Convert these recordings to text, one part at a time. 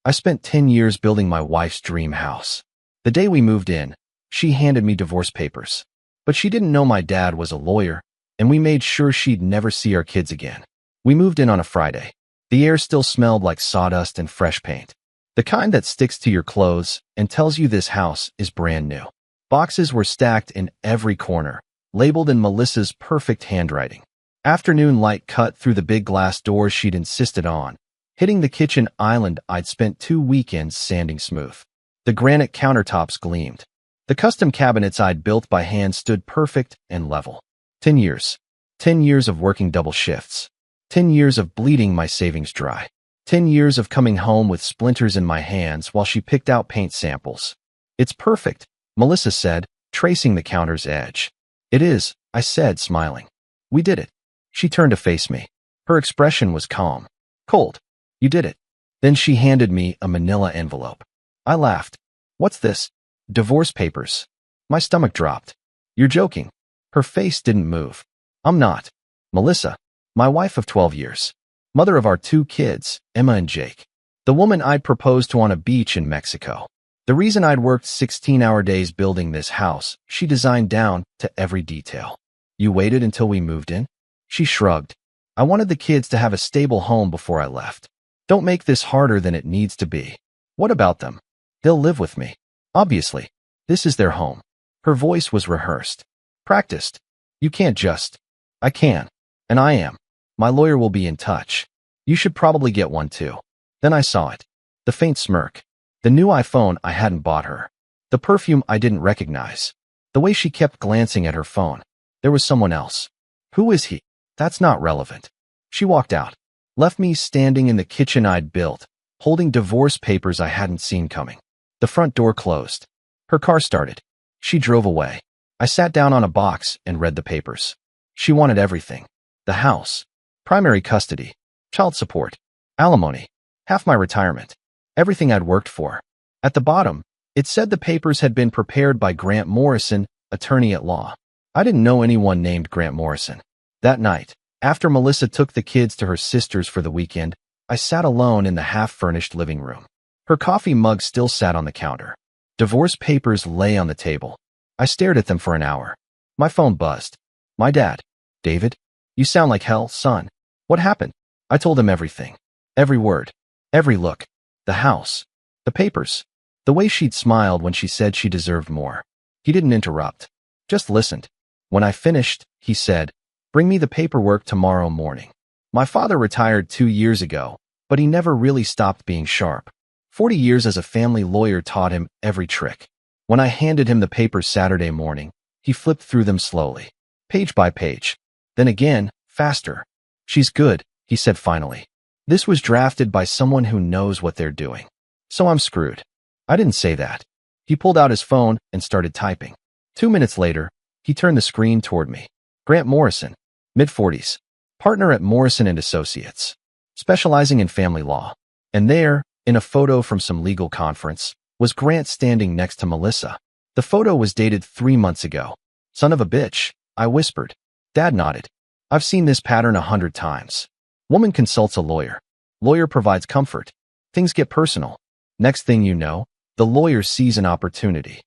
I spent 10 years building my wife's dream house. The day we moved in, she handed me divorce papers. But she didn't know my dad was a lawyer, and we made sure she'd never see our kids again. We moved in on a Friday. The air still smelled like sawdust and fresh paint. The kind that sticks to your clothes and tells you this house is brand new. Boxes were stacked in every corner, labeled in Melissa's perfect handwriting. Afternoon light cut through the big glass doors she'd insisted on, hitting the kitchen island I'd spent 2 weekends sanding smooth. The granite countertops gleamed. The custom cabinets I'd built by hand stood perfect and level. 10 years. 10 years of working double shifts. 10 years of bleeding my savings dry. 10 years of coming home with splinters in my hands while she picked out paint samples. "It's perfect," Melissa said, tracing the counter's edge. "It is," I said, smiling. "We did it." She turned to face me. Her expression was calm. "Cold. You did it." Then she handed me a manila envelope. I laughed. "What's this?" "Divorce papers." My stomach dropped. "You're joking." Her face didn't move. "I'm not. Melissa, my wife of 12 years. Mother of our 2 kids, Emma and Jake. The woman I'd proposed to on a beach in Mexico. The reason I'd worked 16-hour days building this house, she designed down to every detail." "You waited until we moved in?" She shrugged. "I wanted the kids to have a stable home before I left. Don't make this harder than it needs to be." "What about them?" "They'll live with me. Obviously. This is their home." Her voice was rehearsed. Practiced. "You can't just." "I can. And I am. My lawyer will be in touch. You should probably get one too." Then I saw it. The faint smirk. The new iPhone I hadn't bought her. The perfume I didn't recognize. The way she kept glancing at her phone. There was someone else. "Who is he?" "That's not relevant." She walked out. Left me standing in the kitchen I'd built, holding divorce papers I hadn't seen coming. The front door closed. Her car started. She drove away. I sat down on a box and read the papers. She wanted everything. The house. Primary custody. Child support. Alimony. Half my retirement. Everything I'd worked for. At the bottom, it said the papers had been prepared by Grant Morrison, attorney at law. I didn't know anyone named Grant Morrison. That night, after Melissa took the kids to her sister's for the weekend, I sat alone in the half-furnished living room. Her coffee mug still sat on the counter. Divorce papers lay on the table. I stared at them for an hour. My phone buzzed. "My dad." "David? You sound like hell, son. What happened?" I told him everything. Every word. Every look. The house. The papers. The way she'd smiled when she said she deserved more. He didn't interrupt. Just listened. When I finished, he said, "Bring me the paperwork tomorrow morning." My father retired 2 years ago, but he never really stopped being sharp. 40 years as a family lawyer taught him every trick. When I handed him the papers Saturday morning, he flipped through them slowly, page by page. Then again, faster. "She's good," he said finally. "This was drafted by someone who knows what they're doing. So I'm screwed." I didn't say that. He pulled out his phone and started typing. 2 minutes later, he turned the screen toward me. Grant Morrison, mid-40s, partner at Morrison & Associates, specializing in family law. And there, in a photo from some legal conference, was Grant standing next to Melissa. The photo was dated 3 months ago. "Son of a bitch," I whispered. Dad nodded. "I've seen this pattern 100 times. Woman consults a lawyer. Lawyer provides comfort. Things get personal. Next thing you know, the lawyer sees an opportunity.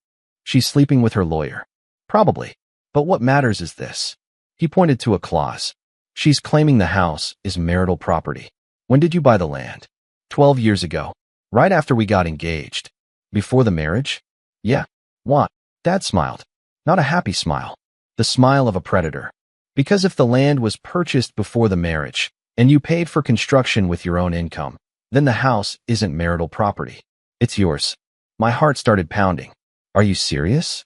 She's sleeping with her lawyer. Probably. But what matters is this." He pointed to a clause. "She's claiming the house is marital property." "When did you buy the land?" 12 years ago. Right after we got engaged." "Before the marriage?" "Yeah." "What?" Dad smiled. Not a happy smile. The smile of a predator. "Because if the land was purchased before the marriage, and you paid for construction with your own income, then the house isn't marital property. It's yours." My heart started pounding. "Are you serious?"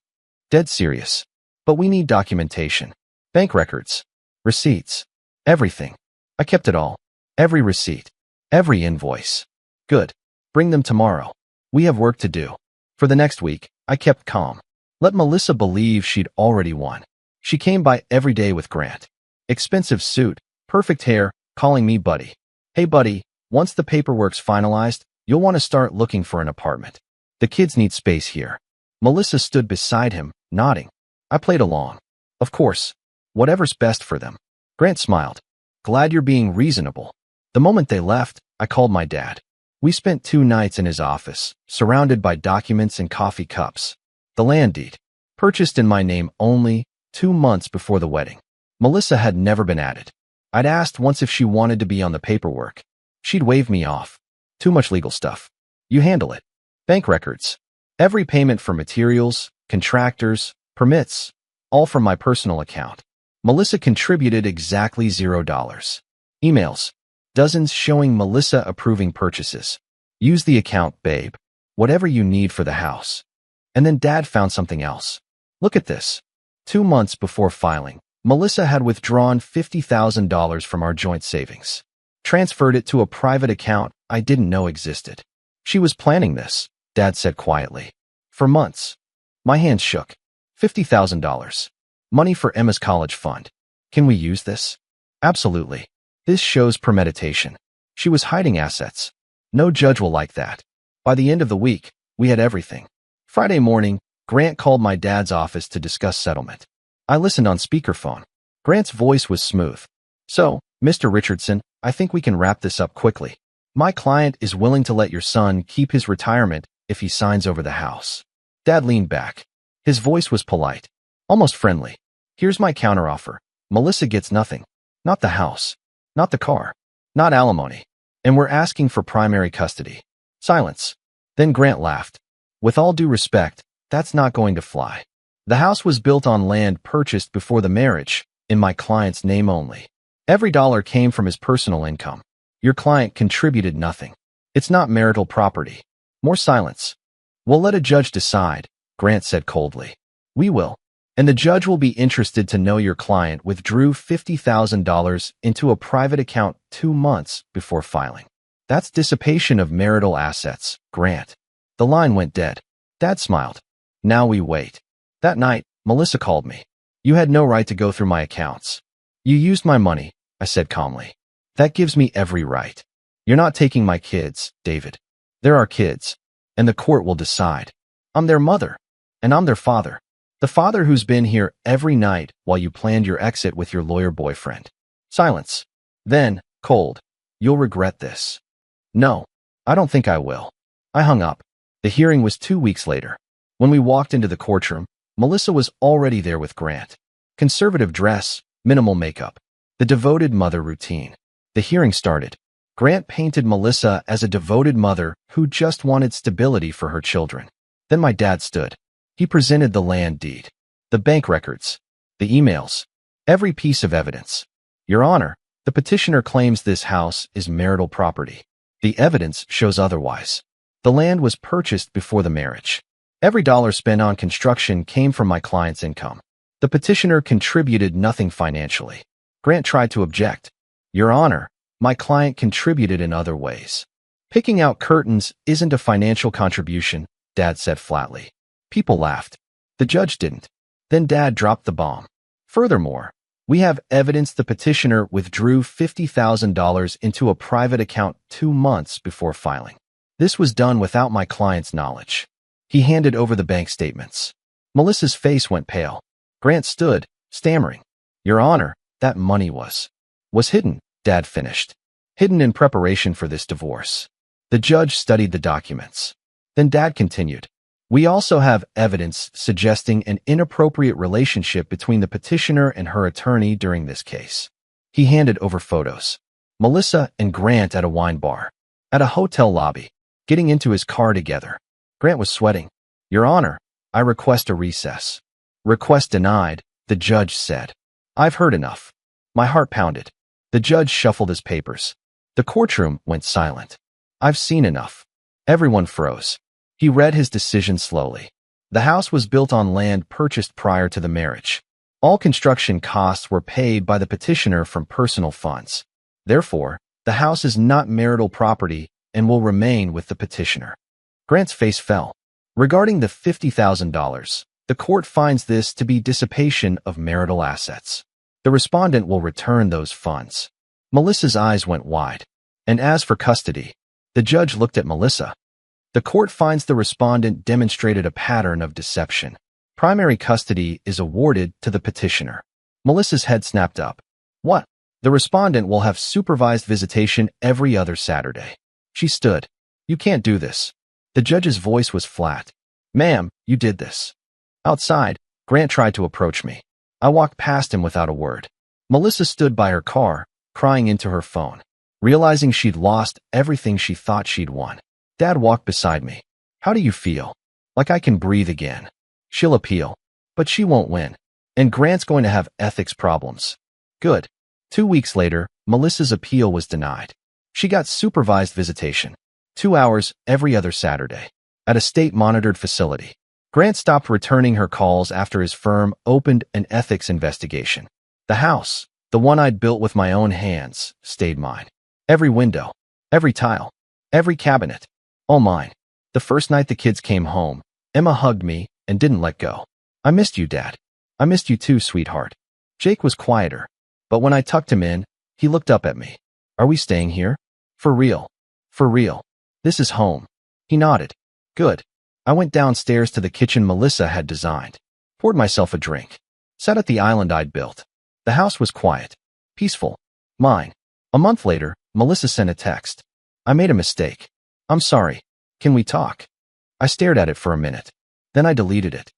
"Dead serious. But we need documentation. Bank records. Receipts. Everything." I kept it all. Every receipt. Every invoice. "Good. Bring them tomorrow. We have work to do." For the next week, I kept calm. Let Melissa believe she'd already won. She came by every day with Grant. Expensive suit, perfect hair, calling me buddy. "Hey buddy, once the paperwork's finalized, you'll want to start looking for an apartment. The kids need space here." Melissa stood beside him, nodding. I played along. "Of course. Whatever's best for them." Grant smiled. "Glad you're being reasonable." The moment they left, I called my dad. We spent 2 nights in his office, surrounded by documents and coffee cups. The land deed, purchased in my name only 2 months before the wedding. Melissa had never been at it. I'd asked once if she wanted to be on the paperwork. She'd waved me off. Too much legal stuff. You handle it. Bank records. Every payment for materials, contractors, permits, all from my personal account. Melissa contributed exactly $0. Emails. Dozens showing Melissa approving purchases. Use the account, babe. Whatever you need for the house. And then Dad found something else. Look at this. 2 months before filing, Melissa had withdrawn $50,000 from our joint savings. Transferred it to a private account I didn't know existed. She was planning this, Dad said quietly. For months. My hands shook. $50,000. Money for Emma's college fund. Can we use this? Absolutely. This shows premeditation. She was hiding assets. No judge will like that. By the end of the week, we had everything. Friday morning, Grant called my dad's office to discuss settlement. I listened on speakerphone. Grant's voice was smooth. So, Mr. Richardson, I think we can wrap this up quickly. My client is willing to let your son keep his retirement if he signs over the house. Dad leaned back. His voice was polite, almost friendly. Here's my counteroffer. Melissa gets nothing. Not the house. Not the car. Not alimony. And we're asking for primary custody. Silence. Then Grant laughed. With all due respect, that's not going to fly. The house was built on land purchased before the marriage, in my client's name only. Every dollar came from his personal income. Your client contributed nothing. It's not marital property. More silence. We'll let a judge decide, Grant said coldly. We will. And the judge will be interested to know your client withdrew $50,000 into a private account 2 months before filing. That's dissipation of marital assets, Grant. The line went dead. Dad smiled. Now we wait. That night, Melissa called me. You had no right to go through my accounts. You used my money, I said calmly. That gives me every right. You're not taking my kids, David. They're our kids, and the court will decide. I'm their mother, and I'm their father. The father who's been here every night while you planned your exit with your lawyer boyfriend. Silence. Then, cold. You'll regret this. No, I don't think I will. I hung up. The hearing was 2 weeks later. When we walked into the courtroom, Melissa was already there with Grant. Conservative dress, minimal makeup. The devoted mother routine. The hearing started. Grant painted Melissa as a devoted mother who just wanted stability for her children. Then my dad stood. He presented the land deed, the bank records, the emails, every piece of evidence. Your Honor, the petitioner claims this house is marital property. The evidence shows otherwise. The land was purchased before the marriage. Every dollar spent on construction came from my client's income. The petitioner contributed nothing financially. Grant tried to object. Your Honor, my client contributed in other ways. Picking out curtains isn't a financial contribution, Dad said flatly. People laughed. The judge didn't. Then Dad dropped the bomb. Furthermore, we have evidence the petitioner withdrew $50,000 into a private account 2 months before filing. This was done without my client's knowledge. He handed over the bank statements. Melissa's face went pale. Grant stood, stammering. Your Honor, that money was hidden, Dad finished. Hidden in preparation for this divorce. The judge studied the documents. Then Dad continued. We also have evidence suggesting an inappropriate relationship between the petitioner and her attorney during this case. He handed over photos. Melissa and Grant at a wine bar. At a hotel lobby. Getting into his car together. Grant was sweating. Your Honor, I request a recess. Request denied, the judge said. I've heard enough. My heart pounded. The judge shuffled his papers. The courtroom went silent. I've seen enough. Everyone froze. He read his decision slowly. The house was built on land purchased prior to the marriage. All construction costs were paid by the petitioner from personal funds. Therefore, the house is not marital property and will remain with the petitioner. Grant's face fell. Regarding the $50,000, the court finds this to be dissipation of marital assets. The respondent will return those funds. Melissa's eyes went wide. And as for custody, the judge looked at Melissa. The court finds the respondent demonstrated a pattern of deception. Primary custody is awarded to the petitioner. Melissa's head snapped up. What? The respondent will have supervised visitation every other Saturday. She stood. You can't do this. The judge's voice was flat. Ma'am, you did this. Outside, Grant tried to approach me. I walked past him without a word. Melissa stood by her car, crying into her phone, realizing she'd lost everything she thought she'd won. Dad walked beside me. How do you feel? Like I can breathe again. She'll appeal, but she won't win. And Grant's going to have ethics problems. Good. 2 weeks later, Melissa's appeal was denied. She got supervised visitation, 2 hours every other Saturday, at a state-monitored facility. Grant stopped returning her calls after his firm opened an ethics investigation. The house, the one I'd built with my own hands, stayed mine. Every window, every tile, every cabinet, all mine. The first night the kids came home, Emma hugged me and didn't let go. I missed you, Dad. I missed you too, sweetheart. Jake was quieter, but when I tucked him in, he looked up at me. Are we staying here? For real. For real. This is home. He nodded. Good. I went downstairs to the kitchen Melissa had designed, poured myself a drink, sat at the island I'd built. The house was quiet, peaceful, mine. A month later, Melissa sent a text. I made a mistake. I'm sorry. Can we talk? I stared at it for a minute. Then I deleted it.